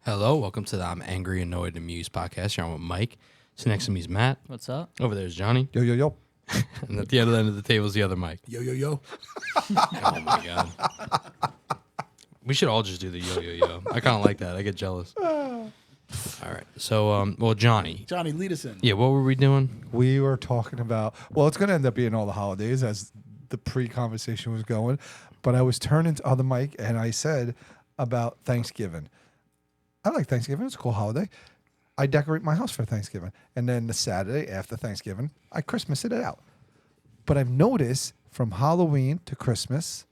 Hello, welcome to the I'm Angry, Annoyed, and Amused podcast. Here I'm with Mike. So next to me is Matt. What's up? Over there's Johnny. Yo, yo, yo. And at the other end of the table is the other Mike. Yo, yo, yo. Oh, my God. We should all just do the yo, yo, yo. I kind of like that. I get jealous. All right. So, Johnny. Johnny, lead us in. Yeah, what were we doing? We were talking about, well, it's going to end up being all the holidays as the pre-conversation was going, but I was turning to other Mike and I said about Thanksgiving. I like Thanksgiving. It's a cool holiday. I decorate my house for Thanksgiving. And then the Saturday after Thanksgiving, I Christmas it out. But I've noticed from Halloween to Christmas,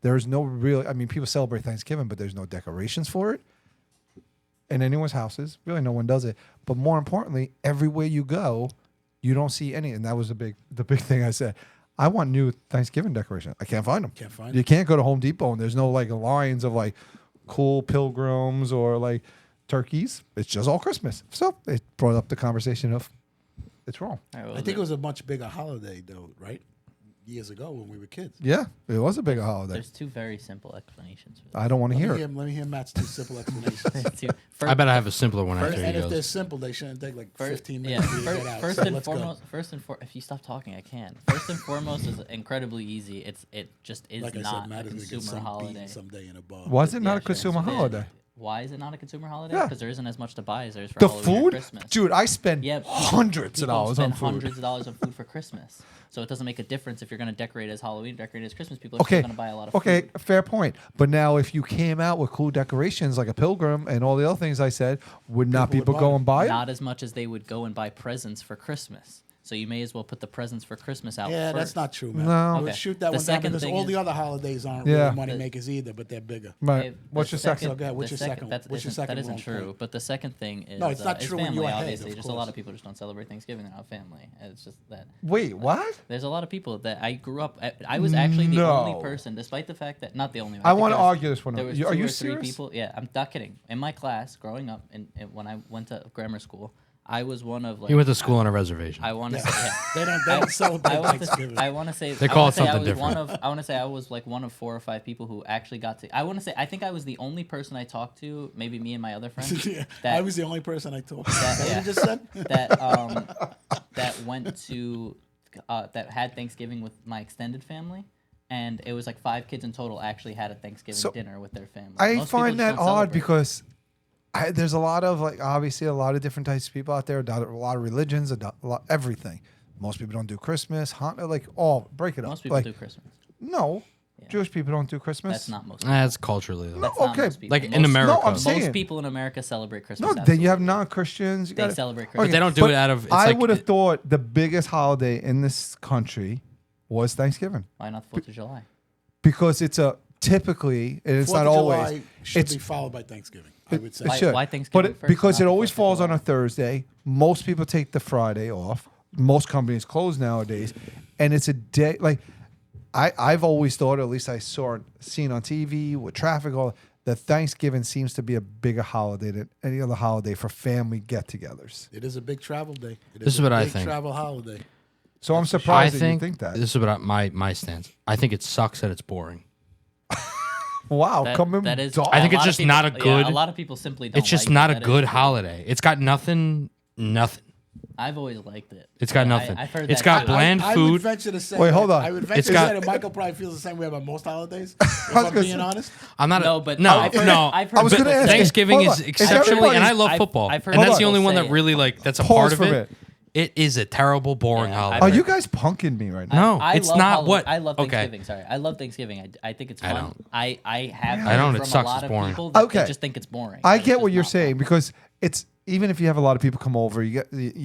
there's no real, I mean, people celebrate Thanksgiving, but there's no decorations for it in anyone's houses. Really, no one does it. But more importantly, everywhere you go, you don't see any. And that was the big thing I said. I want new Thanksgiving decorations. I can't find them. Can't find You can't go to Home Depot and there's no like lines of like cool pilgrims or like turkeys. It's just all Christmas. So it brought up the conversation of it's wrong. All right, I think it was a much bigger holiday, though, right? Years ago when we were kids. Yeah, it was a bigger holiday. There's two very simple explanations. For I don't want to hear it. Let me hear Matt's two simple explanations. that. I bet I have a simpler one after And he if they're goes. simple, they shouldn't take like First, 15 yeah, minutes to get out. first So and let's go. foremost, if you stop talking, I can. First and foremost is incredibly easy. It just is Like I not said, Matt a is going to get consumer some holiday. beating someday in a bar. Why is it not Yeah, a consumer sure. holiday? Why is it not a consumer holiday? Yeah. Because there isn't as much to buy as there is for The Halloween or food? Christmas. Dude, I spend Yeah, hundreds of people dollars on spend food. hundreds of dollars on food for Christmas. So it doesn't make a difference if you're going to decorate as Halloween, decorate as Christmas. People are still Okay. going to buy a lot of Okay, food. fair point. But now if you came out with cool decorations like a pilgrim and all the other things I said, would not People people would go buy and buy it? Not as much as they would go and buy presents for Christmas. So you may as well put the presents for Christmas out Yeah, first. that's not true, man. No. Let's Okay. shoot that The one down second because thing all is- the other holidays aren't Yeah. really money makers either, but they're bigger. Right. Okay, What's the your second? So go ahead. What's the your second one? That What's your isn't- second That isn't wrong true. point? But the second thing is No, it's not is true in family, your head, obviously. of Just a lot course. of people just don't celebrate Thanksgiving. They're not family. It's just that. Wait, what? There's a lot of people that I grew up. I was actually the No. only person, despite the fact that not the only one. I think want to there was- argue this one. There was Are two you or three serious? people. Yeah, I'm not kidding. In my class, growing up, and when I went to grammar school, I was one of like. He went to school on a reservation. I want to say. Yeah. They don't celebrate I want Thanksgiving. to. I want to say. They I call wanna it say I something was different. I want to say I was like one of 4 or 5 people who actually got to. I want to say. I think I was the only person I talked to. Maybe me and my other friends. Yeah, that, I was the only person I talked to. That- Is that what yeah. you just said? that went to that had Thanksgiving with my extended family. And it was like 5 kids in total actually had a Thanksgiving So, dinner with their family. I Most people find just that don't odd celebrate. because there's a lot of like obviously a lot of different types of people out there, a lot of religions, everything. Most people don't do Christmas, like break it up. most people like, do Christmas. No, Yeah. Jewish people don't do Christmas. That's not most people. That's culturally, though. That's not okay. most people. Like in Most- America. No, I'm Most saying. people in America celebrate Christmas. No, then absolutely. you have non-Christians. They celebrate Okay, Christmas. But they don't do but it out of. It's I like, would have thought the biggest holiday in this country was Thanksgiving Why not the 4th of July? because it's a typically, and it's 4th not of always. July should It's be followed by Thanksgiving, I would say. It Why- should. why Thanksgiving But first, because not it the always 4th of falls on July? a Thursday. Most people take the Friday off. Most companies close nowadays, and it's a day like I've always thought, or at least I seen on TV with traffic, all that Thanksgiving seems to be a bigger holiday than any other holiday for family get-togethers. It is a big travel day. It This is a what I big think. travel holiday. So I'm I surprised that think, you think that. this is what my stance. I think it sucks that it's boring. Wow, That- coming that is. dark. I think a it's lot of just people- not a good- Yeah, a lot of people simply don't. It's just like not it. a That is good true. holiday. It's got nothing. I've always liked it. It's got nothing. I've heard It's that got too. bland I food. would venture to say. Wait, hold on. I would venture It's to got- say that Michael probably feels the same way about most holidays. If was I'm gonna being say- honest. I'm not. No, but no, I've heard- no. I've heard I was people gonna ask say- you, Thanksgiving hold is on. exceptionally, and I love I've- football, I've heard and that's the people only one say that it. really like. That's a Pause part of for a it. minute. It is a terrible, boring Yeah, holiday. I've Are heard- you guys punking me right now? No, I it's love not Halloween. what. I love okay. Thanksgiving. Sorry, I love Thanksgiving. I think it's fun. I don't. I have. I don't. heard It from sucks. A lot It's of boring. people that Okay. they just think it's boring. I It's get just what you're not saying fun. because it's even if you have a lot of people come over, you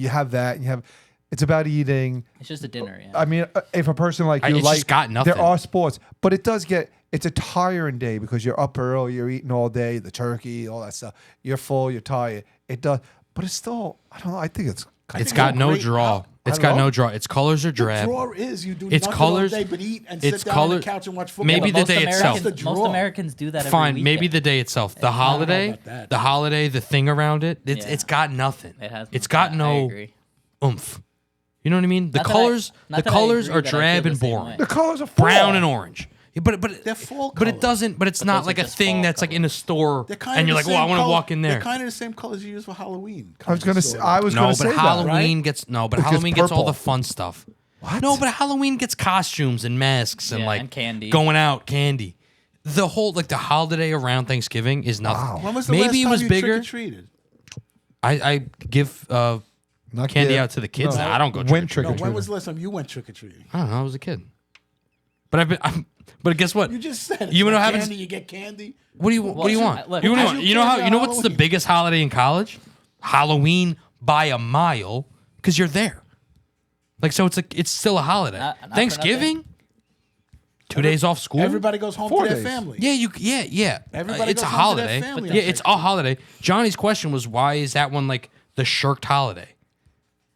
have that, you have it's about eating. It's just a dinner. Yeah. I mean, if a person like you It's like, just got nothing. there are sports, but it does get. It's a tiring day because you're up early, you're eating all day, the turkey, all that stuff. You're full, you're tired. It does, but it's still. I don't know. I think it's. It's think got it's a no great draw. holiday. It's I got don't know. no draw. Its colors are The drab. draw is you do It's nothing colors- all day but eat and it's sit down color- on the couch and watch football. Maybe the Most day itself. Americans, most draw. Americans do that. Every Fine, weekend. maybe the day itself. The I don't know holiday, about that. the holiday, the thing around it. It's Yeah. it's got nothing. It has. It's got I no agree. oomph. You know what I mean? The Not that I- colors, not the that I colors agree are that I feel drab the and same boring. way. The colors are Brown fall. and orange. Yeah, but They're fall But it colors. doesn't. But it's But not those are like a just thing fall that's like in a store, They're kind and of you're the like, oh, I same want to color- walk in there. They're kind of the same colors you use for Halloween. I was gonna say. I was No, gonna but say Halloween right? gets no, but It gets Halloween gets all purple. the fun stuff. What? No, but Halloween gets costumes and masks and Yeah, like and candy. going out, candy. The whole like the holiday around Thanksgiving is nothing. Wow. When was the Maybe last it time was you bigger. trick-or-treated? I give that. Not candy yet. out to the kids. No. Now, I don't go When trick or No, treating. when was the last time you went trick-or-treating? I don't know. I was a kid. But but guess what? You just said You it's know like what happens- candy, you get candy. What do you What do you Well, want? look, you know as what? you You know can how? You know what's the Halloween. biggest holiday in college? Halloween by a mile because you're there. Like so, it's still a holiday. Not for Thanksgiving, 2 days off school. Everybody goes home 4 to their days. family. yeah. Everybody it's a goes home to their holiday. family Yeah, on it's a holiday. Johnny's question was, why is that one like the shirked holiday?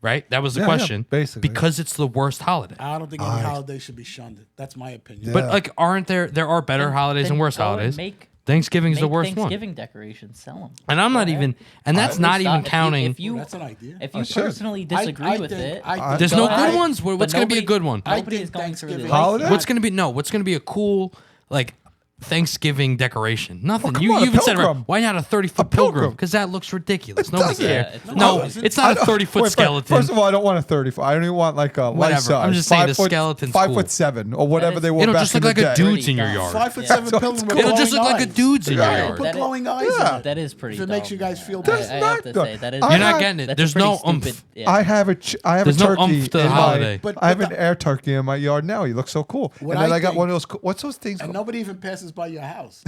Right? That was the Yeah, question. basically. Because it's the worst holiday. I don't think any holiday should be shunned. That's my opinion. Yeah. But like, aren't there are better holidays then and worse go and holidays? make- Thanksgiving's the Make worst one. Thanksgiving decorations, sell them. And I'm not even, and that's not even counting. If you, That's an idea. If you sure. personally disagree I with think- it, I think- There's go no ahead. good ones. But What's going to be a nobody- good one? I Nobody think is going to really Thanksgiving- like Holiday? it. What's going to be what's going to be a cool like Thanksgiving decoration? Nothing. come you on, a even said pilgrim. why not a 30-foot pilgrim. pilgrim? Because that looks ridiculous. Nobody doesn't. cares. Yeah, it's No, not. it's not a 30-foot Wait, skeleton. First of all, I don't want a 30-foot. I don't even want like a Whatever. life size. I'm just saying the 5 foot- skeleton's 5'7" or whatever is- they were It'll back just in look the like a day. dude's in your dumb. yard. 5'7" Yeah, so pilgrim it's with cool. It'll just glowing look like a eyes. dude's in your Yeah. yard. Put That is- glowing eyes Yeah. in it. That is pretty. If it makes dumb. you guys feel That's better. I not have to dumb. say that is. You're You're not I- getting it. That's a There's pretty no stupid- oomph. yeah. I have There's a no turkey oomph to the in my. holiday. But- I have but an air turkey in my yard now. He looks so cool. What And then I I got think- one of those. What's those things? And called? nobody even passes by your house.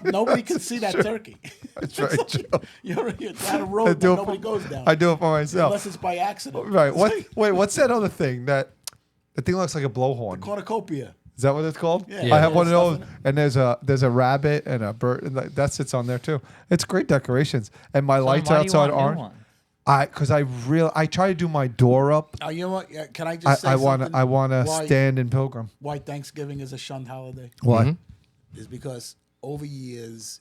Nobody can see that turkey. That's very true. You're down a I road that do it nobody for- goes down. I do it for myself. Unless it's by accident. Right. It's What? like Wait. What's that other thing? That the thing looks like a blowhorn. cornucopia. Is that what it's called? Yeah. I have one of Stuff those, in it. and there's a rabbit and a bird, and that sits on there too. It's great decorations, and my So lights why do you outside want new aren't. ones? Because I try to do my door up. You know what? Yeah, can I just say I want something? to Why- stand in pilgrim. Why Thanksgiving is a shunned holiday Why? is because over years,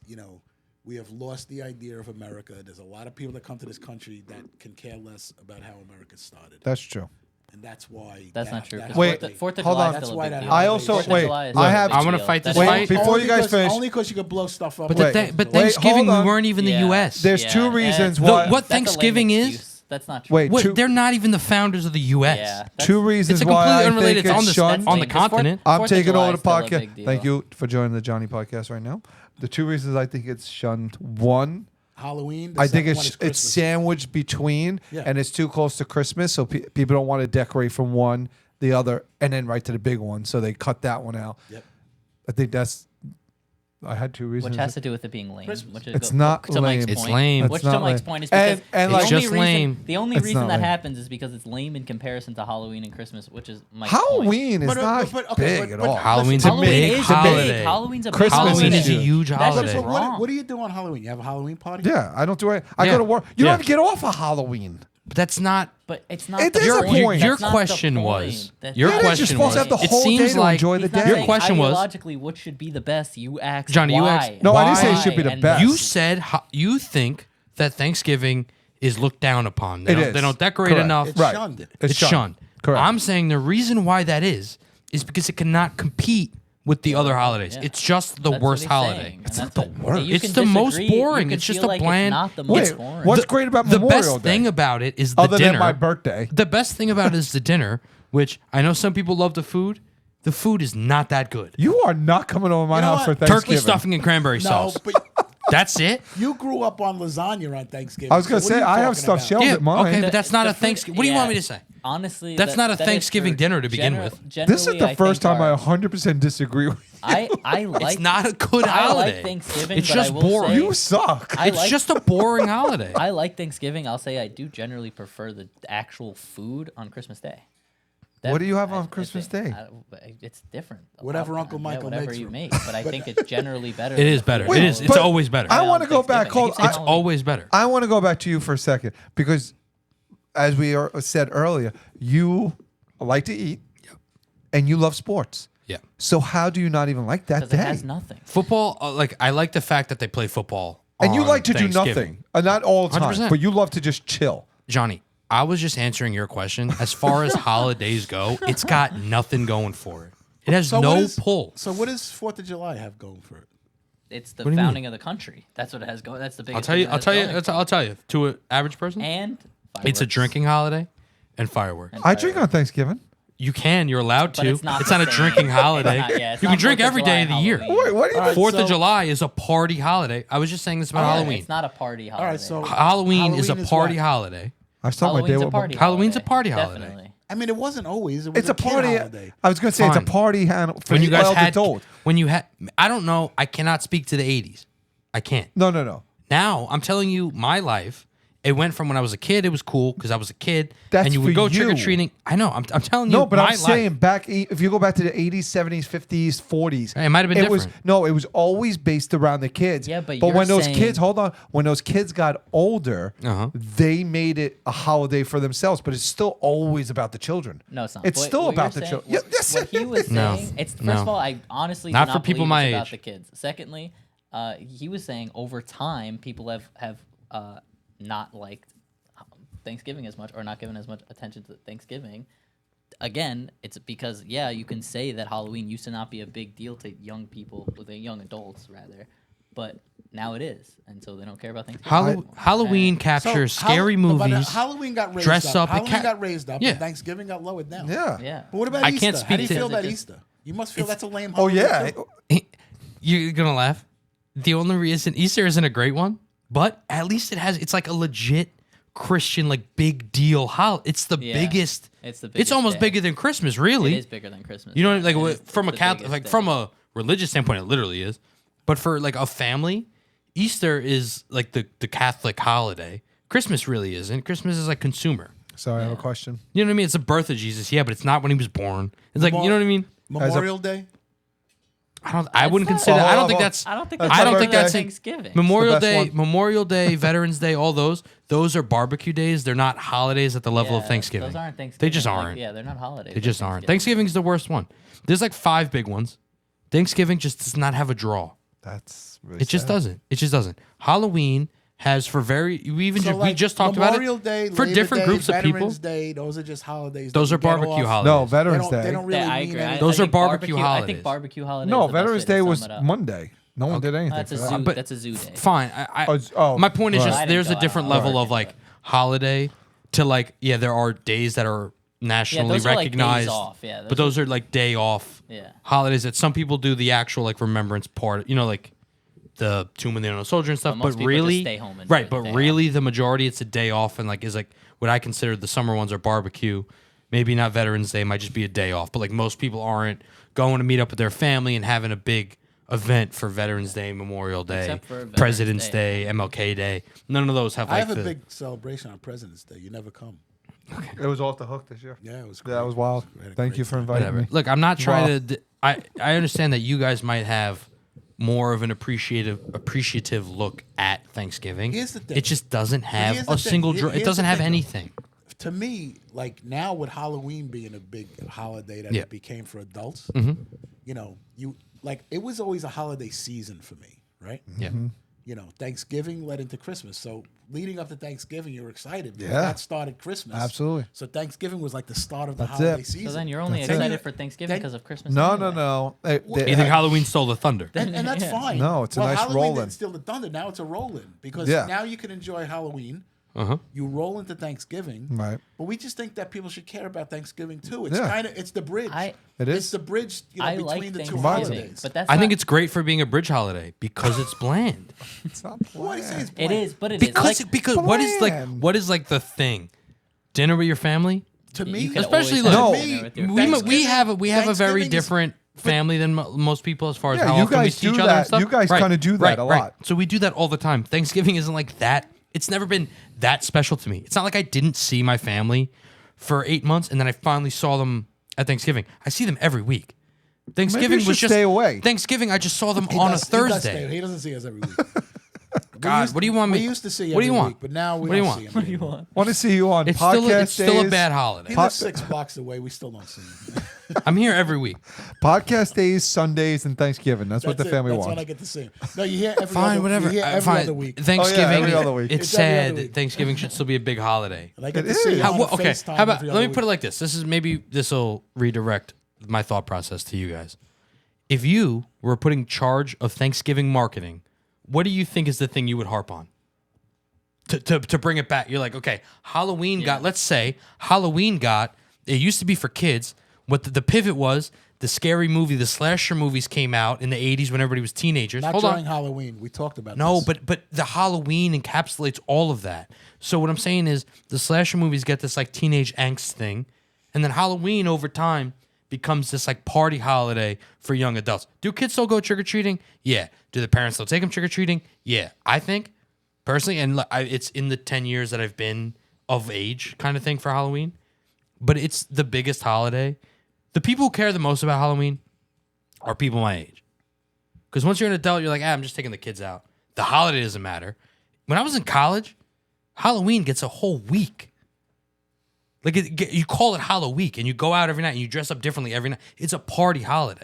we have lost the idea of America. There's a lot of people that come to this country that can care less about how America started, That's true. and that's why. That's not true. 'cause Wait, Fourth of hold July on. is That's still why a big that deal. holiday- I also- Fourth of wait, July is I still a have- big I wanna deal. fight That's this why- fight. Before you guys finish- only because you could blow stuff up. But, Wait. but Wait, Thanksgiving, hold we on. weren't even the Yeah. U.S. There's Yeah, two and reasons the- why. what That's a lame Thanksgiving is- excuse. That's not true. Wait, What, two, they're not even the founders of the U.S. Yeah, that's- two reasons It's why completely I unrelated. think It's on it's the shunned. on the That's lame, 'cause continent. I'm Fourth of taking July over the is still a podcast. big deal. Thank you for joining the Johnny podcast right now. The two reasons I think it's shunned. One, Halloween. The I think second one is it's Christmas. sandwiched between, Yeah. and it's too close to Christmas, so people don't want to decorate from one, the other, and then right to the big one, so they cut that one out. Yep. I think that's. I had two reasons. Which has to do with it being lame. Christmas. Which is It's not to Mike's lame. It's point. lame. Which It's not to Mike's lame. point is And- because and the like- It's only just reason, lame. The only It's reason not that lame. happens is because it's lame in comparison to Halloween and Christmas, which is Mike's point. Halloween is But, not okay, big but- at but all. Halloween's To a Halloween big is holiday. big. Halloween's a big Christmas holiday. Halloween is a huge. huge That's holiday. just wrong. What do you do on Halloween? You have a Halloween party? Yeah, I don't do it. I Yeah. go to work. You Yeah. don't even get off of Halloween. But that's not. But it's not It the is a point. point. Your That's not the question point. was. That's Your Yeah, it is. question You're supposed to have was. the It whole day seems to like enjoy the He's not day. Your saying question was- ideologically what should be the best. You asked Johnny, you why. asked- No, I didn't say it Why, should be the and best. You said you think that Thanksgiving is looked down upon. They It don't, is. They don't decorate Correct. enough. It's Right. shunned. It's shunned. Correct. I'm saying the reason why that is because it cannot compete with the other holidays. Yeah. It's just the That's worst what he's holiday. saying, and It's not that's the what- worst. you It's can the most disagree. You boring. can It's just feel a like bland- It's not the Wait, most boring. what's great about The Memorial best Day? thing about it is the Other dinner. than my birthday. The best thing about it is the dinner, which I know some people love the food. The food is not that good. You are not coming over my You know house for what? Thanksgiving. Turkey stuffing and cranberry No, sauce. but That's it. you grew up on lasagna on Thanksgiving. I was gonna so what are say you I have talking stuff about? shelved Yeah, at mine. okay, but that's not The a food- Thanksgiving. What do you want me yeah. to say? Honestly, That's not a that is Thanksgiving true. dinner to begin with. This is generally, the I first think time I our- 100% disagree with you. I like. It's not a good I holiday. like Thanksgiving. It's but just I will boring. say- You suck. I It's like- just a boring holiday. I like Thanksgiving. I'll say I do generally prefer the actual food on Christmas Day. What do you have I- on Christmas Day? It's different. a Whatever lot of Uncle times. Yeah, Michael whatever makes you for- make, but I think it's generally better. It is better. It is. It's but always better. I on want to go back. Thanksgiving. I Hold, keep saying It's Halloween. always better. I want to go back to you for a second because, as we said earlier, you like to eat, and you love sports. Yeah. So how do you not even like that Because it day? has nothing. Football, like I like the fact that they play football. And you on like to do Thanksgiving. nothing, not all the time, 100%. but you love to just chill. Johnny, I was just answering your question. As far as holidays go, it's got nothing going for it. It has So no what is- pull. So what does 4th of July have going for it? It's the What do you founding of the country. That's what it has going. That's the biggest. I'll tell you. thing I'll that tell it's you. going for. I'll tell you. To an average person, And it's a fireworks. drinking holiday and fireworks. And I drink on fireworks. Thanksgiving. You can. You're allowed But to. it's not It's the not a same. drinking holiday. It's not- yeah, it's You not can drink 4th of every day of the July, year. Halloween. Wait, what do you? All right, 4th so- of July is a party holiday. I was just saying this about Yeah, Halloween. It's not a party holiday. All right, so Halloween is a Halloween is party what? holiday. I start my day Halloween's a with party. Halloween's a holiday. party holiday. Definitely. I mean, it wasn't always. It was It's a kid party. holiday. I was going to say it's a Fine. party for When the you guys wild had, adult. when you had, I don't know. I cannot speak to the 80s. I can't. No. Now I'm telling you, my life. It went from when I was a kid, it was cool because I was a kid, That's and you for would go you. trick or treating. I know. I'm telling you. No, but my I'm saying life. back if you go back to the 80s, 70s, 50s, 40s, It might have been was different. no, it was always based around the kids. Yeah, but when you're those saying- kids, hold on, when those kids got older, Uh-huh. they made it a holiday for themselves. But it's still always about the children. No, it's not. It's What- still what about you're the saying- children. Yes, What he was No. saying, it's first No. of all, I honestly Not do for not people believe my it's about age. the kids. Secondly, he was saying over time people have not liked Thanksgiving as much or not given as much attention to Thanksgiving. Again, it's because you can say that Halloween used to not be a big deal to young people, the young adults rather, but now it is, and so they don't care about Thanksgiving. Halloween captures scary movies. Halloween got raised dress up, it Halloween ca- got raised up. Yeah. And Thanksgiving got lowered down. Yeah. Yeah. But what about I Easter? can't How speak do you to- feel about Just- Easter? You must feel that's a lame Oh holiday. yeah. too. You're gonna laugh. The only reason Easter isn't a great one, but at least it's like a legit Christian like big deal holiday. It's the Yeah. biggest. It's the It's biggest almost day. bigger than Christmas, really. It is bigger than Christmas. You know, what I mean? It like is from a the Catholic, biggest like day. from a religious standpoint, it literally is. But for like a family, Easter is like the Catholic holiday. Christmas really isn't. Christmas is like consumer. So I have a question. You know what I mean? It's the birth of Jesus, yeah, but it's not when he was born. It's like, you know what I mean? Memorial Day. I wouldn't not- consider. I don't think Oh, that's. I don't think That's that's my I don't think birthday. that's Thanksgiving. Memorial best Day, one. Memorial Day, Veterans Day, all those are barbecue days. They're not holidays at the level of Yeah, Thanksgiving. Those aren't Thanksgiving. They just like, aren't. yeah, they're not holidays. They like just aren't. Thanksgiving. Thanksgiving's the worst one. There's like 5 big ones. Thanksgiving just does not have a draw. That's really It just sad. doesn't. It just doesn't. Halloween has for very. We So, just talked about Memorial it Day, for Labor different Day, groups of people. Veterans Day, those are just holidays. Those that are you get barbecue off. holidays. No, Veterans They Day. don't really Yeah, I mean agree. anything. Those are think barbecue I holidays. think barbecue holiday. No, is the best Veterans way to Day sum was it up. Monday. No one did anything. That's a for that. zoo. But- That's a zoo day. Fine. My My point is right. just I didn't there's go a out. different Alright. level of like holiday to like there are days that are nationally those are, like, days recognized, off, yeah, but those are like day off Yeah. holidays that some people do the actual like remembrance part. Like the Tomb of the Unknown Soldier and stuff. But most But people just really, stay home and right? do the But day really, the majority it's a day off and like is like what I consider the summer ones are barbecue. Maybe not Veterans Day, might just be a day off. But like most people aren't going to meet up with their family and having a big event for Veterans Day, Memorial Day, Except for Veterans President's Day. Day, MLK Day. None of those have I like have the. a big celebration on President's Day. You never come. It was off the hook this year. Yeah, it was. That was great. wild. We had a Thank great you for time. inviting Whatever. me. Look, I'm not trying Wow. to. I understand that you guys might have more of an appreciative look at Thanksgiving. Here's the thing. It just doesn't have here's the a thing. single. Here's It the doesn't have thing, though. anything. To me, like now with Halloween being a big holiday that Yeah. it became for adults, Mm-hmm. you like it was always a holiday season for me, right? Yeah. Thanksgiving led into Christmas. So leading up to Thanksgiving, you were excited. because Yeah. That started Christmas. Absolutely. So Thanksgiving was like the start of the That's holiday it. season. So then you're only That's it. excited for Thanksgiving Then- because of Christmas. No, anyway. no. You think Halloween stole the thunder? And that's Yeah. fine. No, it's a nice Halloween roll-in. didn't steal the thunder. Now it's a roll-in because Yeah. now you can enjoy Halloween. Uh-huh. You roll into Thanksgiving, Right. but we just think that people should care about Thanksgiving too. It's Yeah. it's the bridge. It It's is. the bridge I between like the two Thanksgiving, holidays. but that's I think not- it's great for being a bridge holiday because it's bland. It's not Why do you say it's It bland? is, but it is. Because Like, because bland. what is like the thing? Dinner with your family? To me, you could Especially always have look, dinner with your we family. we have a very Thanksgiving is- different family than most people as far as Yeah, how you often we guys see do each other and that. stuff. You guys kinda do that a lot. So we do that all the time. Thanksgiving isn't like that. It's never been that special to me. It's not like I didn't see my family for 8 months and then I finally saw them at Thanksgiving. I see them every week. Thanksgiving you was should just stay away. Thanksgiving. I just saw them He on does- a he does Thursday. stay- He doesn't see us every week. God, what do you want me? We used to see What do you every want? week, but now we What do you don't want? see him. What do you want? Want to see you on It's podcast still a days. bad holiday. He lives 6 blocks away. We still don't see him. I'm here every week. Podcast days, Sundays, and Thanksgiving. That's what the it. family That's wants. when I get to see him. No, you hear every Fine, other, whatever. You hear every Fine. other week. Thanksgiving. every other week. It's It's every other sad. week. Thanksgiving should still be a big holiday. And I get It to see is. him How, on okay, FaceTime how about every let other me put it week. like this. This will redirect my thought process to you guys. If you were putting charge of Thanksgiving marketing, what do you think is the thing you would harp on? To bring it back, you're like, okay, Halloween got, let's say, Halloween got, it used to be for kids. What the pivot was, the scary movie, the slasher movies came out in the 80s when everybody was teenagers. Not Hold during on. Halloween. We talked about No, this. but the Halloween encapsulates all of that. So what I'm saying is the slasher movies get this like teenage angst thing, and then Halloween over time becomes this like party holiday for young adults. Do kids still go trick-or-treating? Yeah. Do the parents still take them trick-or-treating? Yeah. I think, personally, and it's in the 10 years that I've been of age kind of thing for Halloween, but it's the biggest holiday. The people who care the most about Halloween are people my age. Because once you're an adult, you're like, I'm just taking the kids out. The holiday doesn't matter. When I was in college, Halloween gets a whole week. Like you call it Halloween, and you go out every night and you dress up differently every night. It's a party holiday.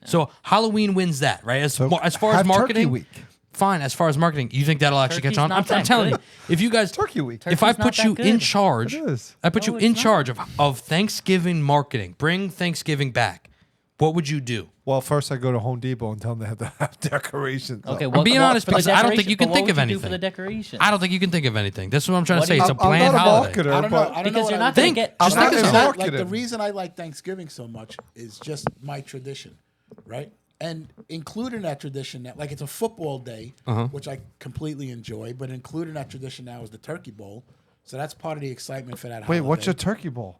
Yeah. So Halloween wins that, right? As far as marketing, Turkey week. Fine. As far as marketing, you think that'll actually Turkey's catch on? not I'm that telling good. you, if you guys, Turkey week. if I Turkey's not put you that in good. charge, It is. I put No, you it's in not. charge of Thanksgiving marketing. Bring Thanksgiving back. What would you do? Well, first I go to Home Depot and tell them they have to have decorations. Okay, up. what, being honest for the because I don't think decoration- you can but think what of would you do anything. for the decoration. I don't think you can think of anything. That's what I'm trying to What say. do It's you- a bland I'm not a holiday. marketer, I don't know. but I don't Because know you're what I not would going Think. to get. Just I'm think not of in something. marketing. Like the reason I like Thanksgiving so much is just my tradition, right? And including that tradition, that like it's a football day, which I completely enjoy, but including that tradition now is the Turkey Bowl. So that's part of the excitement for that. Wait, holiday. what's your turkey bowl?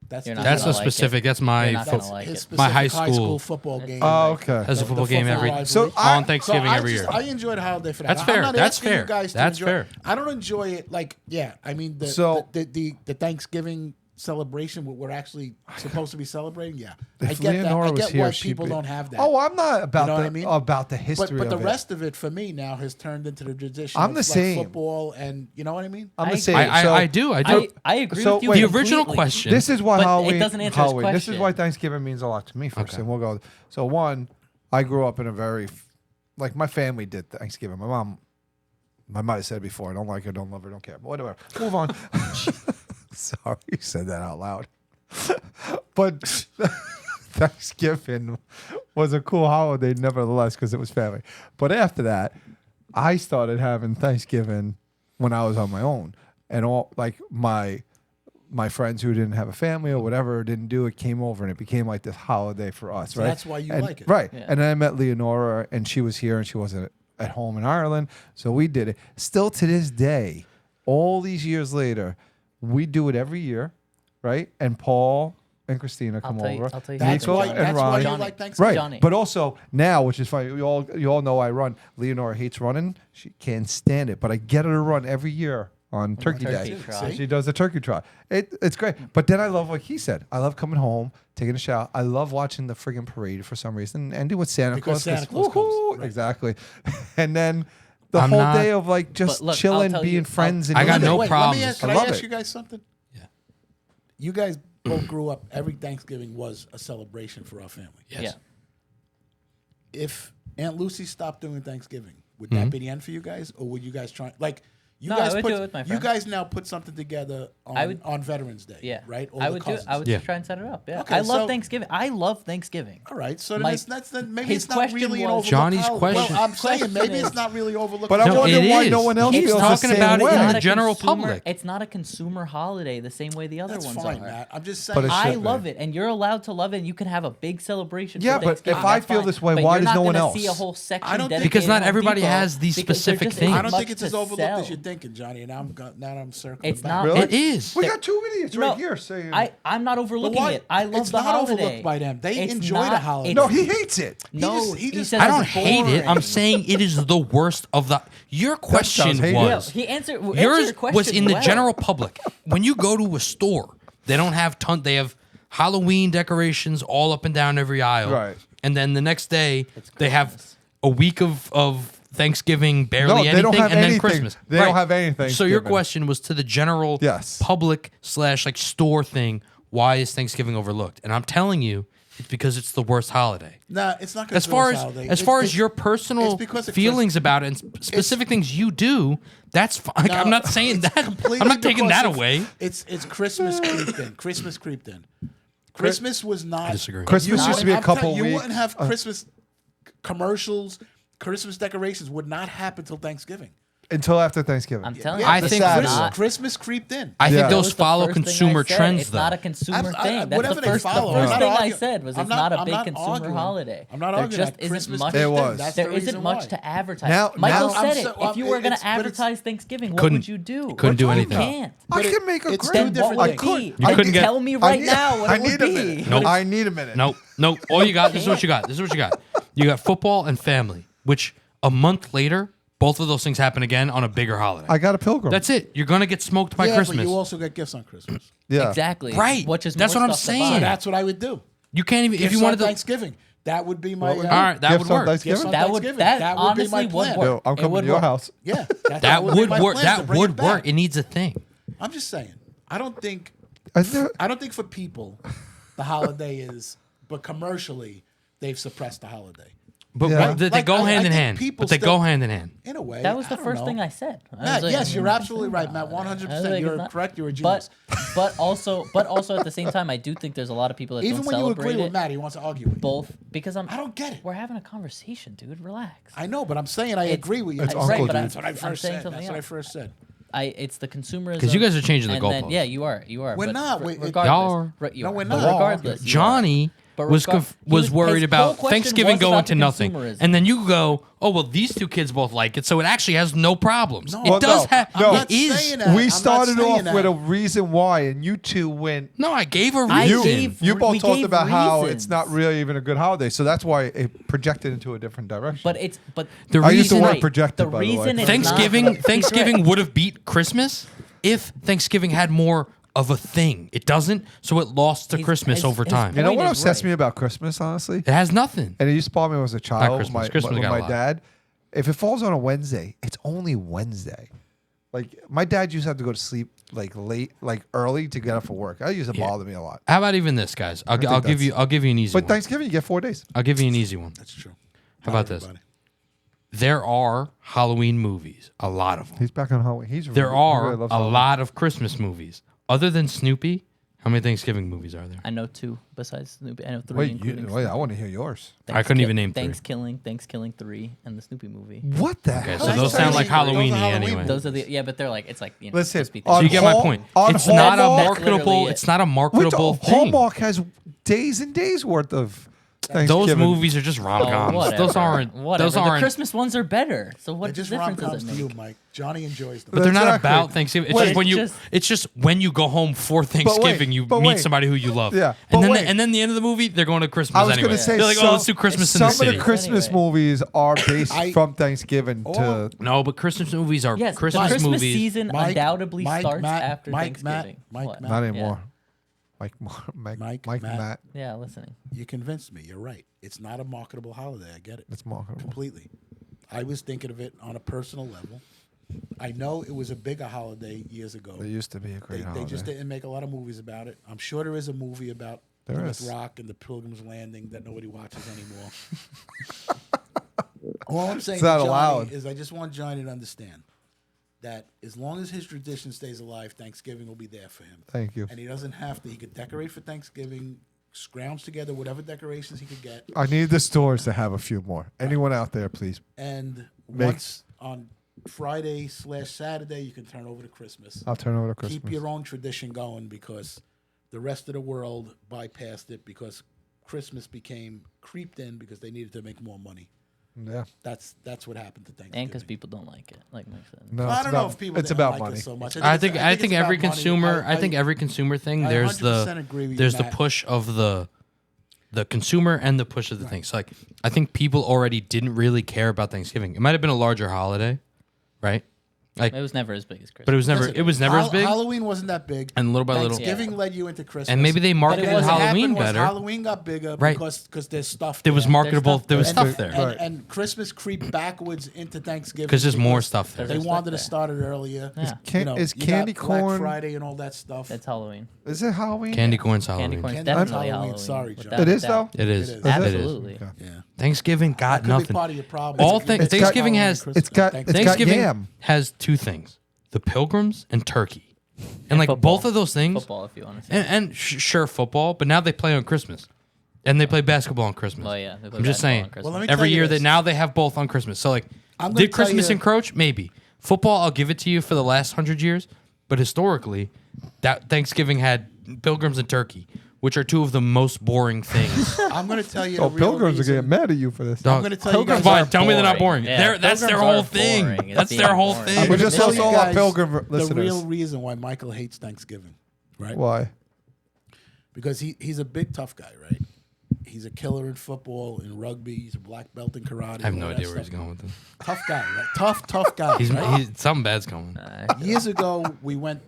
That's You're not That's gonna a like specific. it. That's my You're not gonna fo- like his it. specific my high high school school football game. Oh, okay. has a The football game football every rivalry. So on Thanksgiving every year. I enjoy the holiday for that. That's I'm fair. not That's asking fair. You guys to That's enjoy, fair. I don't enjoy it like I mean So- the Thanksgiving celebration, what we're actually supposed to be celebrating. Yeah, I If get that. Leonora I was get here, why she'd people be- don't have that. Oh, I'm not about You know what the I mean? about the history but the of it. rest of it for me now has turned into the tradition. I'm of the like same. football, and you know what I mean. I'm I the same. agree. So I do. I agree So with you. wait. The original completely. question. This is why But it Halloween. doesn't answer his Halloween. This is question. why Thanksgiving means a lot to me. First, and we'll go. So one, I grew up in a very, like my family did Thanksgiving. My mother said it before. I don't like her, don't love her, don't care. But whatever. Move on. Sorry, you said that out loud. But Thanksgiving was a cool holiday, nevertheless, because it was family. But after that, I started having Thanksgiving when I was on my own, and all like my friends who didn't have a family or whatever didn't do it came over, and it became like this holiday for us. So right? that's why you And- like it. right? Yeah. And then I met Leonora, and she was here, and she wasn't at home in Ireland, so we did it. Still to this day, all these years later, we do it every year, right? And Paul and Christina come tell you- over. I'll tell you That's Nico why. and That's why Ronnie. you Jonnie. like Thanksgiving. Right, Jonnie. but also now, which is funny, you all know I run. Leonora hates running; she can't stand it. But I get her to run every year on Turkey Turkey Day. trot. She does the turkey trot. It's great. But then I love what he said. I love coming home, taking a shower. I love watching the friggin' parade for some reason, and doing Santa Because Claus. Santa Claus comes, woohoo, right. Exactly. And then the I'm whole not- day of like just But look, I'll chilling, tell being you- friends. I got and no Wait, problems. Let me ask, I can I love ask it. you guys something? Yeah. You guys both grew up. Every Thanksgiving was a celebration for our family. Yes. Yeah. If Aunt Lucy stopped doing Thanksgiving, would Mm-hmm. that be the end for you guys, or would you guys try like? You No, I guys would put, do it with my You friends. guys now put something together on Veterans Day, Yeah. right? All I the would do. cousins. I would Yeah. just try and set it up. Yeah. Okay, I love so- Thanksgiving. I love Thanksgiving. All right, so then Mike, that's maybe his it's not question really an was- overlooked Johnny's holiday. question- Well, I'm saying Question maybe is- it's not really overlooked. But I No, wonder it why is. no one else He's feels talking the same about it way. in Not the a general consumer- public. It's not a consumer holiday the same way the other That's ones fine, are. Matt. I'm just saying. But it I should love be. it, and you're allowed to love it. And you can have a big celebration. Yeah, for but if Thanksgiving, I that's feel fine. this way, But why you're does not no one gonna else? See a whole section I don't think- dedicated Because not to Home everybody Depot has these because there specific just things. isn't I don't much think it's to as overlooked sell. as you're thinking, Johnny. And now I'm circling. It's back. not. Really? It is. We got 2 idiots No, right here saying. I'm not overlooking why- it. I love it's the not holiday. overlooked by them. They It's enjoy the not- holiday. it's- No, he hates it. No, he just- says I it's don't hate it. I'm boring. saying it is the worst of the. Your question sounds hated. was. He answered. Yours your question was in the well. general public. When you go to a store, they don't have They have Halloween decorations all up and down every aisle. Right. And then the next day they have a week of Thanksgiving, barely No, anything, they don't have and then anything. Christmas. They don't have anything So your given. question was to the general Yes. public / like store thing. Why is Thanksgiving overlooked? And I'm telling you, it's because it's the worst holiday. Nah, it's not. As far as your it's personal because of feelings about it and specific things you do, that's fine. No, I'm not saying it's that. completely I'm not taking because that of- away. It's Christmas creeped in. Christmas creeped in. Christmas was not. I disagree. Christmas Not used to be a I'm telling couple you, weeks. you wouldn't have Christmas commercials, Christmas decorations would not happen till Thanksgiving. Until after Thanksgiving. I'm telling I you, think it's Saturday. not. Christmas creeped in. I Yeah. think That those was the follow first thing I consumer said. trends, It's though. not a consumer thing. That's whatever the they first. follow, The I'm first not thing I arguing. said was I'm it's not a I'm big not consumer arguing. holiday. I'm not there arguing just that. isn't Christmas much. Day It thing, was. that's There the isn't reason much why. to advertise. Now- Michael now- said I'm it. so- If you were going it's- to but it's- advertise Thanksgiving, what Couldn't- would you do? couldn't do You anything. can't. I But can make a it's great. two different What things. would You be? couldn't get- Tell me right now what I it would need a be. minute. Nope. I need a minute. Nope. All you got. This is what you got. This is what you got. You got football and family, which a month later, both of those things happen again on a bigger holiday. I got a pilgrim. That's it. You're gonna get smoked by Yeah, Christmas. but you also get gifts on Christmas. yeah. Exactly. Right. Which is That's more what I'm stuff to saying. buy. So that's what I would do. You can't even if Gifts you on wanted to. Thanksgiving. That would be my. What would All right, that Gifts would on work. Thanksgiving? Gifts on That would Thanksgiving. that That would be honestly my would plan. work. Yo, I'm It coming would to your work. house. Yeah, That would be my work. plan, to That bring would it back. work. It needs a thing. I'm just saying. I don't think I never- for people the holiday is, but commercially they've suppressed the holiday But Yeah. they Like, go I hand in think hand. people But they still- go hand in hand. in a way. That was I the don't first know. thing I said. I was Matt, like, yes, you're mm, absolutely right, Matt. I was 100%. like, You're it's not- correct. You're a genius. But also at the same time, I do think there's a lot of people that Even don't when you celebrate agree it. with Matt, he wants to argue with you. Both because I don't get it. We're having a conversation, dude. Relax. I know, but I'm saying I agree with you. It's right, Uncle but Dude. That's what I I'm first saying said. something That's what I else. first said. It's the consumerism. 'Cause you guys are changing the and then- goalposts. Yeah, you are. You are. We're but not. Regardless, Y'all are. you No, are. we're But not. regardless, you are. Johnny But was regard- he was worried his about whole question Thanksgiving was going about to the nothing, consumerism. and then you go, "Oh well, these two kids both like it, so it actually has no problems." No. It Well, does no, have. no. It is. saying that. we I'm started not saying off that. with a reason why, and you two went. No, I gave a I reason. gave- You we both talked gave about how reasons. it's not really even a good holiday, so that's why it projected into a different direction. But The I used the reason- word right, projected, the by the way. reason it's Thanksgiving not, Thanksgiving would have beat Christmas if Thanksgiving had more of a thing. It doesn't, so it lost to His- Christmas his- over his time. you know point what is obsessed right. me about Christmas, honestly? It has nothing. And it used to bother me when I was a child. Christmas. Christmas with got a my lot. dad. If it falls on a Wednesday, it's only Wednesday. Like my dad used to have to go to sleep like late, like early to get up for work. That used to bother me a lot. How about even this, guys? I'll give that's- you an easy But one. Thanksgiving, you get 4 days. I'll give you an easy one. That's true. How about this? Everybody. There are Halloween movies, a lot of them. He's back on Halloween. There are really loves a Halloween. lot of Christmas movies. Other than Snoopy, how many Thanksgiving movies are there? I know 2 besides Snoopy. I know 3 Wait, including wait, I want to hear yours. I couldn't even name 3. Thanksgiving 3 and the Snoopy movie. What the Okay, hell? so That's those sound like Halloween. Halloween-y Those are Halloween anyway. Those are the but they're like it's like Listen, supposed to be So you get my Hall- point. on It's not a Hallmark- That's literally marketable. it. It's not a Wait, marketable thing. Hallmark has days and days worth of Thanksgiving. Those movies are just rom coms. whatever. Those aren't. Whatever. Those The aren't. Christmas ones are better. So They're what just difference does rom-coms it to you, make? Mike. Johnny enjoys them. But they're not Exactly. about Thanksgiving. It's Wait, just when it's you. just- It's just when you go home for Thanksgiving, you but meet wait. somebody who you love. Yeah, and but then wait. and then the end of the movie, they're going to Christmas I was anyway. going to say, they're like, oh, let's do Christmas in some the of the city. Christmas Anyway. movies are based I- from Thanksgiving to. No, but Christmas movies are Yes, Christmas the Christmas movies. season Mike, undoubtedly Mike, starts Matt, after Mike, Matt, Thanksgiving. Mike, What? Matt. Not Yeah. anymore. Mike, Mike, Matt. Matt. Yeah, listening. You convinced me. You're right. It's not a marketable holiday. I get it. It's marketable. Completely. I was thinking of it on a personal level. I know it was a bigger holiday years ago. It used to be a great They holiday. just didn't make a lot of movies about it. I'm sure there is a movie about There Plymouth is. Rock and the Pilgrim's Landing that nobody watches anymore. All I'm saying It's not to Johnny allowed. is I just want Johnny to understand that as long as his tradition stays alive, Thanksgiving will be there for him. Thank you. And he doesn't have to. He could decorate for Thanksgiving, scrounge together whatever decorations he could get. I need the stores to have a few more. Anyone out there, please? And Make- once on Friday/Saturday, you can turn over to Christmas. I'll turn over to Christmas. Keep your own tradition going because the rest of the world bypassed it because Christmas became creeped in because they needed to make more money. Yeah. That's what happened to Thanksgiving. And because people don't like it, like Mike said. No, I it's don't about, know if people it's didn't about like money. it so much. I think it's every about money. consumer. I think every consumer thing. I There's 100% agree with you, there's the Matt. push of the consumer and the push of the things. Like I think people already didn't really care about Thanksgiving. It might have been a larger holiday, right? Like, It was never as big as Christmas. but it was never. Listen, it was never as big. Halloween wasn't that big. And little by little- Thanksgiving led you into Christmas. And maybe they marketed what Halloween happened was better. Halloween got bigger Right. because there's stuff. There was there. marketable. stuff There was there. stuff there Right. And Christmas creeped backwards into Thanksgiving because there's more stuff there. They There's wanted stuff to there. start it earlier. Yeah. Is you got candy Black corn? Friday and all that stuff. That's Halloween. Is it Halloween? Candy corn's Halloween. Candy corn's Candy definitely corn's Halloween. Halloween. Sorry, John. without It a is doubt. though. It is. It is. It is. Absolutely. Okay. Yeah. Thanksgiving got That could nothing. be part of your problem. All You thing- can Thanksgiving Halloween has- and Christmas it's got- on it's got Thanksgiving. Thanksgiving yam. has two things: the Pilgrims and turkey. And like football. both of those things, Football, if you want to say. sure football, but now they play on Christmas, and they play basketball on Christmas. Well, yeah. They play I'm just basketball saying. on Christmas. Well, let me tell Every you year this. that now they have both on Christmas. So like, I'm gonna did tell Christmas you- encroach? Maybe. Football, I'll give it to you for the last 100 years, but historically, that Thanksgiving had pilgrims and turkey, which are two of the most boring things. I'm going to tell you. Oh, the real pilgrims are reason- getting mad at you for this. I'm going to tell you guys. Fine, are tell me they're not boring. boring. Yeah, That's their pilgrims whole are thing. boring. It's That's their being whole boring. thing. I'm We gonna just tell lost you all our guys pilgrim the listeners. real reason why Michael hates Thanksgiving, right? Why? Because he's a big tough guy, right? He's a killer in football, in rugby. He's a black belt in karate. I have all no that idea where he's stuff. going with this. Tough guy, right? Tough guy. He's, right? something bad's coming. Years ago, we went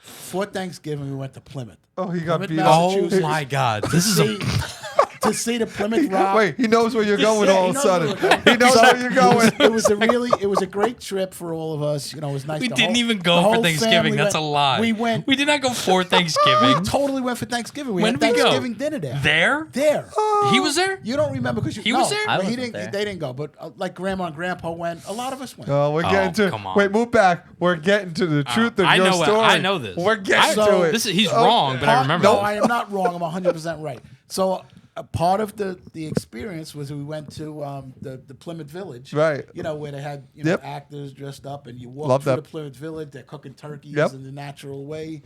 for Thanksgiving. We went to Plymouth. Oh, he got Plymouth, beat up. Oh Massachusetts, my God, this is a. to see the Plymouth Rock. Wait, he knows where you're going Yeah, all he of a knows sudden. where we're going. He knows So, where you're going. It was a great trip for all of us. You know, it was nice. We The didn't whole- even the go for whole Thanksgiving. family That's a went- lie. We went. We did not go for Thanksgiving. Totally went for Thanksgiving. We When had did we go? Thanksgiving dinner there. There? There. He was there? You don't remember because He was there? I he wasn't didn't. there. They didn't go, but like Grandma and Grandpa went. A lot of us went. Oh, we're getting to. come on. Wait, move back. We're getting to the truth of I your know it. story. I know this. We're getting So- to it. He's wrong, but I remember. No, that. I am not wrong. I'm 100% right. So a part of the experience was we went to the Plymouth Village, Right. You know, where they had Yep. actors dressed up, and you walk Love through that. the Plymouth Village. They're cooking turkeys Yep. in the natural way.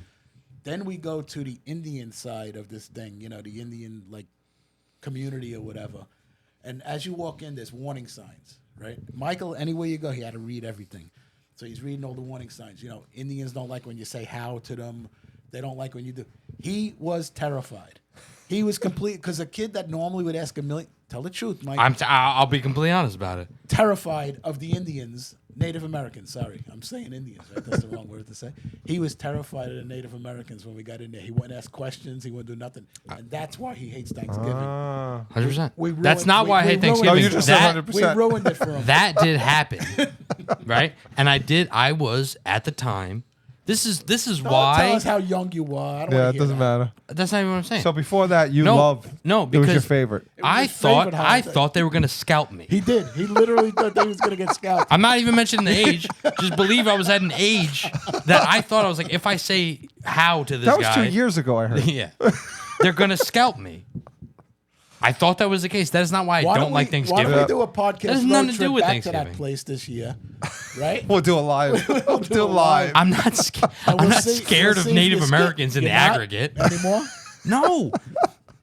Then we go to the Indian side of this thing, you know, the Indian like community or whatever. And as you walk in, there's warning signs, right? Michael, anywhere you go, he had to read everything. So he's reading all the warning signs. You know, Indians don't like when you say how to them. They don't like when you do. He was terrified. He was complete because a kid that normally would ask a million. Tell the truth, Mike. I'll be completely honest about it. Terrified of the Indians, Native Americans. Sorry, I'm saying Indians. Right? That's the wrong word to say. He was terrified of the Native Americans when we got in there. He wouldn't ask questions. He wouldn't do nothing, and that's why he hates Thanksgiving. 100%. We That's ruined- not we- why I we hate ruined- Thanksgiving. No, you just said that, 100%. We ruined it for him. that did happen, right? And I was at the time. This is Don't why. tell us how young you were. I don't Yeah, wanna it hear doesn't that. matter. That's not even what I'm saying. So before that, you No, loved. no, it was your because- favorite. I his favorite thought holiday. they were gonna scalp me. He did. He literally thought that he was going to get scalped. I'm not even mentioning the age. Just believe I was at an age that I thought I was like, if I say how to this That was guy, 2 years ago. I heard. yeah, they're gonna scalp me. I thought that was the case. That is not why I don't like Why Thanksgiving. don't we do a podcast That has road nothing to trip do with back to that Thanksgiving. place this year, right? We'll do a live. We'll do a live. I'm not. I'm We'll not see- scared we'll of see if Native you're Americans in the You're not aggregate. anymore. No,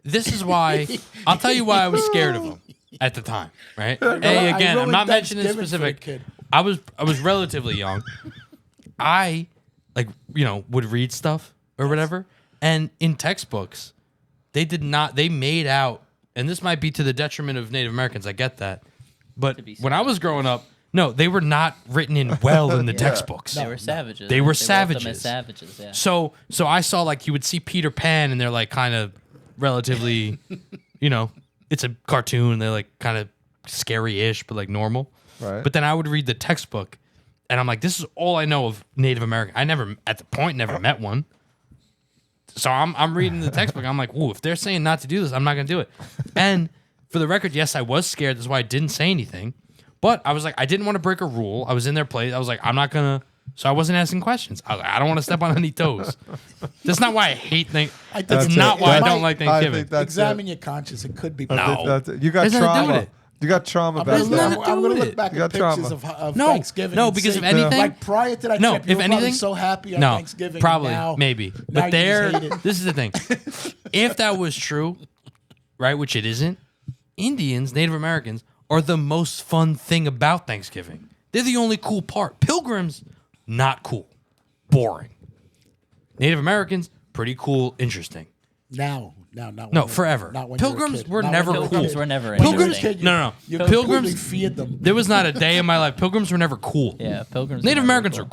this is why. I'll tell you why I was scared of them at the time. Right? I Hey, again, I'm ruined not mentioning Thanksgiving for the specific. kid. I was relatively young. I would read stuff or whatever, and in textbooks, they did not. They made out, and this might be to the detriment of Native Americans. I get that, but be when I was growing up, no, they were not written in well in the textbooks. They were savages. They were wrote them as savages. savages, yeah. So I saw like you would see Peter Pan and they're like kind of relatively, it's a cartoon and they're like kind of scary-ish but like normal. Right. But then I would read the textbook and I'm like, this is all I know of Native American. I never at the point never met one. So I'm reading the textbook. I'm like, ooh, if they're saying not to do this, I'm not gonna do it. And for the record, yes, I was scared. That's why I didn't say anything. But I was like, I didn't want to break a rule. I was in their place. I was like, I'm not gonna. So I wasn't asking questions. I was like, I don't want to step on any toes. That's not why I hate things. That's That's not it. why I It don't might- like I Thanksgiving. think that's Examine your conscience. It could be. No. That's it. You got There's nothing to do with trauma. it. You got trauma back There's then. nothing to I'm do going to with look it. back You at got pictures trauma. of No, Thanksgiving. no, and because see- if anything, like prior to that no, trip, you if were probably anything, so happy on no, Thanksgiving. probably, and now, maybe. now But you there, just hate it. this is the thing. If that was true, right, which it isn't, Indians, Native Americans, are the most fun thing about Thanksgiving. They're the only cool part. Pilgrims, not cool. Boring. Native Americans, pretty cool, interesting. Now, not No, when you're- forever. Not when you're a Pilgrims kid. were Not when never you're a cool. kid. Were never When you're a interesting. kid, No. You Pilgrims- completely feared them. There was not a day in my life. Pilgrims were never cool. Yeah, pilgrims. Native never Americans cool. are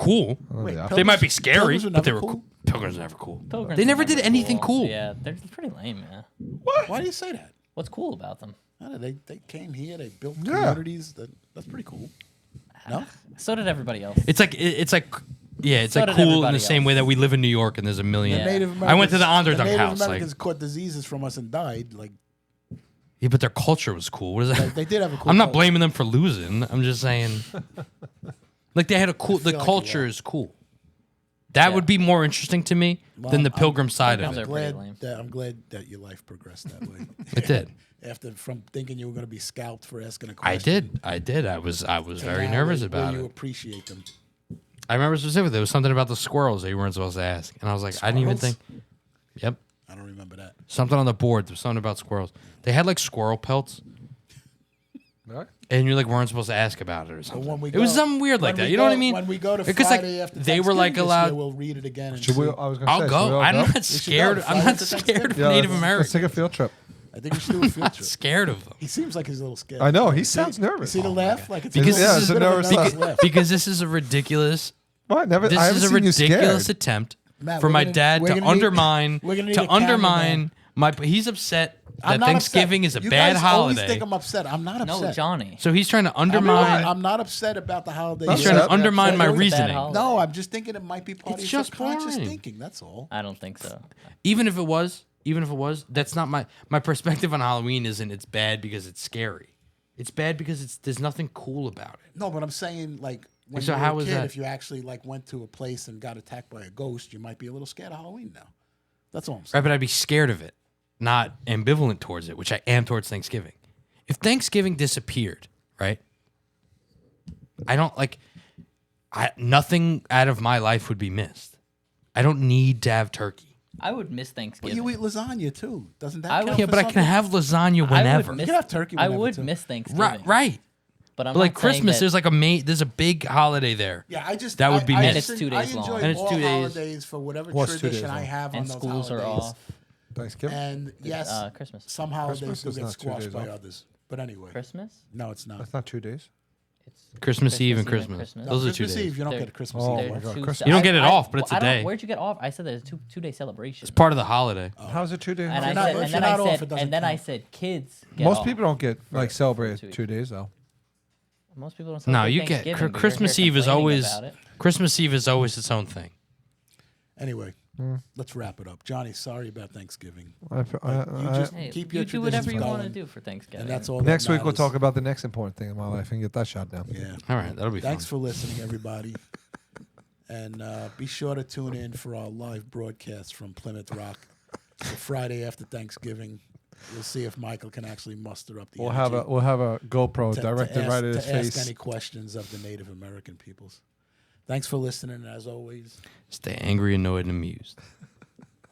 cool. Wait, yeah. They might be scary, Pilgrims were but they never were cool. Pilgrims were never cool. Pilgrims They were never did anything cool. Yeah, they're pretty lame, man. Why do you say that? What's cool about them? I don't know, they came here. They built Yeah. communities. That's pretty cool. No, So did everybody else. It's like yeah, it's So like did cool in everybody the same else. way that we live in New York and there's a million. Yeah. Native Americans, I went to the underdog Native house. Like, Americans caught diseases from us and died. Like yeah, but their culture was cool. What is that? they did have a cool. I'm not culture. blaming them for losing. I'm just saying, like they had a cool. The feel like you culture are. is cool. That would be more interesting to me than the pilgrim side of pilgrims it. are pretty lame. I'm glad that your life progressed that way. It did. From thinking you were going to be scalped for asking a I question. did. I was to very now nervous where about you it. appreciate them. I remember specifically there was something about the squirrels that you weren't supposed to ask, and I was like, I didn't even Squirrels? think. Yep, I don't remember that. something on the board. There was something about squirrels. They had like squirrel pelts, Right? and you like weren't supposed to ask about it or something. when we It was go- something weird like when that. we You know what I go- mean? When we go to Because, like, Friday after they were, like, Thanksgiving this year, allowed- we'll read it again. And Should we? see. I was gonna say. I'll should we go. all I'm go? not should go. scared. I'm Friday not to scared of Thanksgiving. Yeah, Native let's Americans. take a field trip. I think we should do a field trip. Scared of them. He seems like he's a little scared. I know. He sounds You nervous. see the laugh? Like it's Because Yeah, this it's is a nervous laugh. laugh. because this is a ridiculous. What? Never. This I haven't is a seen you ridiculous scared. attempt Matt, for we're my gonna- dad we're to gonna need- undermine we're gonna need a cameraman. my. He's upset that I'm not Thanksgiving upset. is a You bad guys always holiday. think I'm upset. I'm not No, upset. Johnny. So he's trying to I'm undermine. not upset about the holiday. He's He's trying upset. to undermine my It was a bad reasoning. holiday. No, I'm just thinking it might be part It's of your just subconscious boring. thinking. That's all. I don't think so. Even if it was, that's not my perspective on Halloween. Isn't it's bad because it's scary. It's bad because there's nothing cool about it. No, but I'm saying like when So you were how a is kid, that? if you actually like went to a place and got attacked by a ghost, you might be a little scared of Halloween now. That's all I'm saying. Right, but I'd be scared of it, not ambivalent towards it, which I am towards Thanksgiving. If Thanksgiving disappeared, right? I don't like. Nothing out of my life would be missed. I don't need to have turkey. I would miss But Thanksgiving. you eat lasagna too. Doesn't that I count would- Yeah, for but I can something? have lasagna I would whenever. miss, can have turkey I whenever, would too. miss Thanksgiving. Right. But I'm But like not saying Christmas, that- there's a big holiday there. Yeah, I just That would be I, missed. And it's 2 days I enjoy long. And it's all 2 days. holidays for whatever What's 2 tradition days I long? have on and those schools holidays. are off. Thanksgiving. And yes, Christmas. some holidays Christmas do is get not 2 squashed days by off. others. But anyway, Christmas? no, it's not. That's not 2 days. It's Christmas Eve and Christmas. No, Those are 2 Christmas days. Eve, you don't They're- get a Christmas Oh Eve. my off. God, two Christmas. se- You don't get it off, but well, it's a I don't- day. Where'd you get off? I said there's a two-day celebration. It's part of the holiday. How's it 2 days? And If I you're not- said, if and you're then I not off, said, it doesn't and then I count. said, kids. Get Most off. people don't get like For celebrate 2 2 days though. Most people don't. No, celebrate you get Thanksgiving, but you're Christmas here Eve is complaining always about it. Christmas Eve is always its own thing. Anyway, let's wrap it up. Johnny, sorry about Thanksgiving. I, You just Hey, keep you your do whatever you traditions want to going, do for Thanksgiving. and that's all. next that week we'll matters. talk about the next important thing in my life and get that shot down. Yeah. All right, that'll be Thanks fun. for listening, everybody. And be sure to tune in for our live broadcast from Plymouth Rock. So Friday after Thanksgiving, we'll see if Michael can actually muster up the We'll energy have a GoPro to directed ask, right at his to ask face. any questions of the Native American peoples. Thanks for listening, as always. Stay angry, annoyed, and amused.